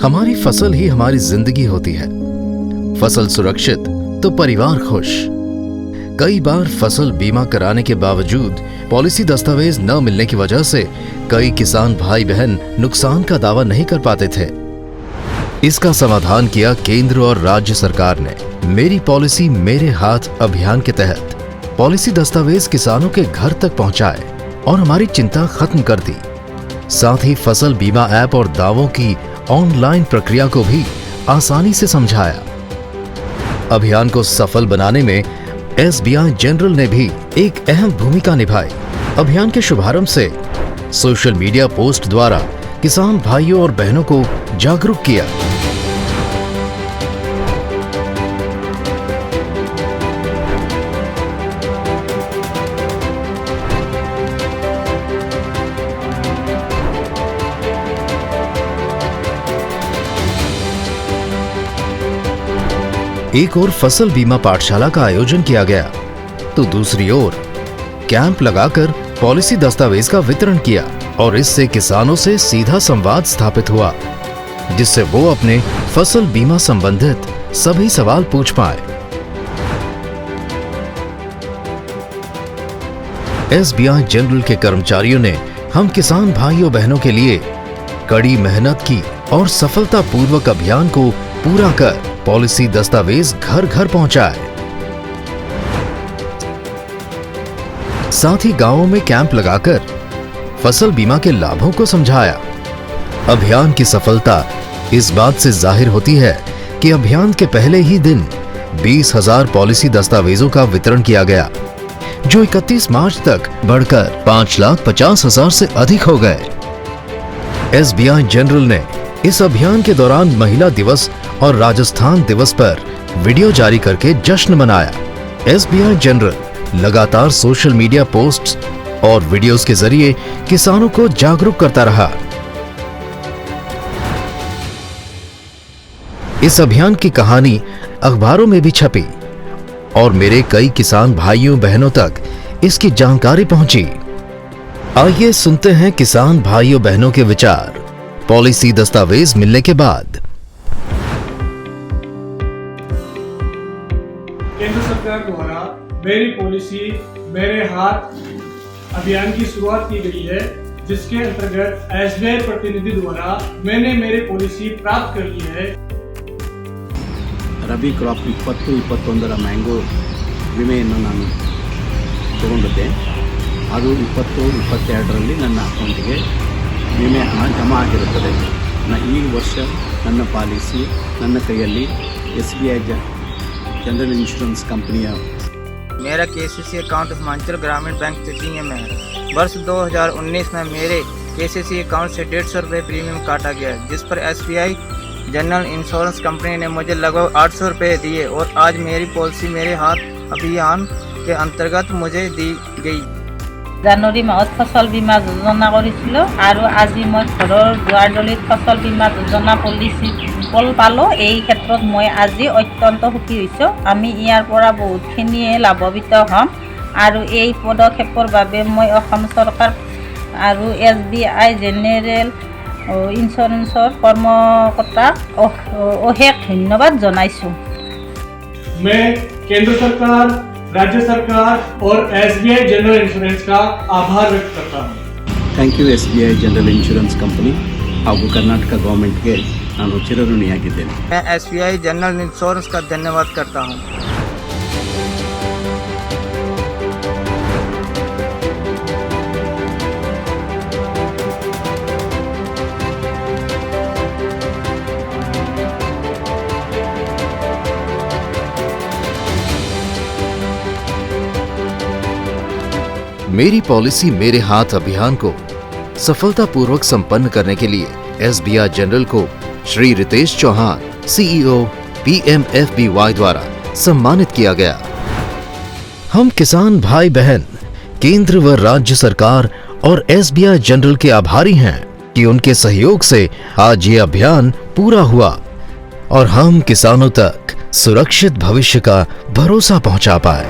हमारी फसल ही हमारी जिंदगी होती है। फसल सुरक्षित तो परिवार खुश। कई बार फसल बीमा कराने के बावजूद पॉलिसी दस्तावेज न मिलने की वजह से कई किसान भाई बहन नुकसान का दावा नहीं कर पाते थे। इसका समाधान किया केंद्र और राज्य सरकार ने मेरी पॉलिसी मेरे हाथ अभियान के तहत। पॉलिसी दस्तावेज किसानों के घर तक पहुंचाए और हमारी चिंता खत्म कर दी। साथ ही फसल बीमा ऐप और दावों की ऑनलाइन प्रक्रिया को भी आसानी से समझाया। अभियान को सफल बनाने में SBI जनरल ने भी एक अहम भूमिका निभाई। अभियान के शुभारंभ से सोशल मीडिया पोस्ट द्वारा किसान भाइयों और बहनों को जागरूक किया। एक और फसल बीमा पाठशाला का आयोजन किया गया तो दूसरी ओर कैंप लगाकर पॉलिसी दस्तावेज का वितरण किया और इससे किसानों से सीधा संवाद स्थापित हुआ, जिससे वो अपने फसल बीमा संबंधित सभी सवाल पूछ पाए। SBI जनरल के कर्मचारियों ने हम किसान भाइयों बहनों के लिए कड़ी मेहनत की और सफलतापूर्वक अभियान को पूरा कर पॉलिसी दस्तावेज घर घर पहुंचाए। साथ ही गांवों में कैंप लगाकर फसल बीमा के लाभों को समझाया। अभियान की सफलता इस बात से जाहिर होती है कि अभियान के पहले ही दिन 20,000 पॉलिसी दस्तावेजों का वितरण किया गया, जो 31 मार्च तक बढ़कर 5,50,000 से अधिक हो गए। SBI जनरल ने इस अभियान के दौरान महिला दिवस और राजस्थान दिवस पर वीडियो जारी करके जश्न मनाया। SBI जनरल लगातार सोशल मीडिया पोस्ट्स और वीडियोस के जरिए किसानों को जागरूक करता रहा। इस अभियान की कहानी अखबारों में भी छपी और मेरे कई किसान भाइयों बहनों तक इसकी जानकारी पहुंची। आइए सुनते हैं किसान भाइयों बहनों के विचार पॉलिसी दस्तावेज मिलने के बाद। केंद्र सरकार द्वारा मेरी पॉलिसी मेरे हाथ अभियान की शुरुआत की गई है, जिसके अंतर्गत SBI प्रतिनिधि द्वारा मैंने मेरी पॉलिसी प्राप्त कर ली है। ರಬಿ ಕ್ರಾಪ್ 2021ರ ಮ್ಯಾಂಗೋ ವಿಮೆಯನ್ನು ನಾನು ತಗೊಂಡಿದ್ದೆ. ಅದು 2022ರಲ್ಲಿ ನನ್ನ ಅಕೌಂಟಿಗೆ ವಿಮೆ ಹಣ ಜಮಾ ಆಗಿರುತ್ತದೆ. ಈ ವರ್ಷ ನನ್ನ ಪಾಲಿಸಿ ನನ್ನ ಕೈಯಲ್ಲಿ SBI जनरल इंश्योरेंस कंपनियाँ। मेरा KCC अकाउंट हिमाचल ग्रामीण बैंक तिथिंगे में है। वर्ष 2019 में मेरे KCC अकाउंट से 150 रुपये प्रीमियम काटा गया, जिस पर SBI जनरल इंश्योरेंस कंपनी ने मुझे लगभग 800 रुपये दिए और आज मेरी पॉलिसी मेरे हाथ अभियान के अंतर्गत मुझे दी गई। জানুৱাৰী মাহত ফসল বীমা যোজনা কৰিছিলোঁ আৰু আজি মই ঘৰৰ দুৱাৰদলিত ফসল বীমা যোজনা পলিচি পালোঁ। এই ক্ষেত্ৰত মই আজি অত্যন্ত সুখী হৈছোঁ। আমি ইয়াৰ পৰা বহুতখিনিয়ে লাভান্বিত হ'ম আৰু এই পদক্ষেপৰ বাবে মই অসম চৰকাৰ আৰু SBI জেনেৰেল ইঞ্চুৰেঞ্চৰ কৰ্মকৰ্তাক অশেষ ধন্যবাদ জনাইছোঁ। मैं केंद्र सरकार, राज्य सरकार और SBI जनरल इंश्योरेंस का आभार व्यक्त करता हूँ। Thank you SBI general insurance company ಹಾಗೂ ಕರ್ನಾಟಕ ಗೌರ್ಮೆಂಟ್ಗೆ ನಾನು ಚಿರಋಣಿಯಾಗಿದ್ದೇನೆ। मैं SBI जनरल इंश्योरेंस का धन्यवाद करता हूँ। मेरी पॉलिसी मेरे हाथ अभियान को सफलतापूर्वक संपन्न करने के लिए SBI जनरल को श्री रितेश चौहान CEO PMFBY द्वारा सम्मानित किया गया। हम किसान भाई बहन केंद्र व राज्य सरकार और SBI जनरल के आभारी हैं कि उनके सहयोग से आज ये अभियान पूरा हुआ और हम किसानों तक सुरक्षित भविष्य का भरोसा पहुंचा पाए।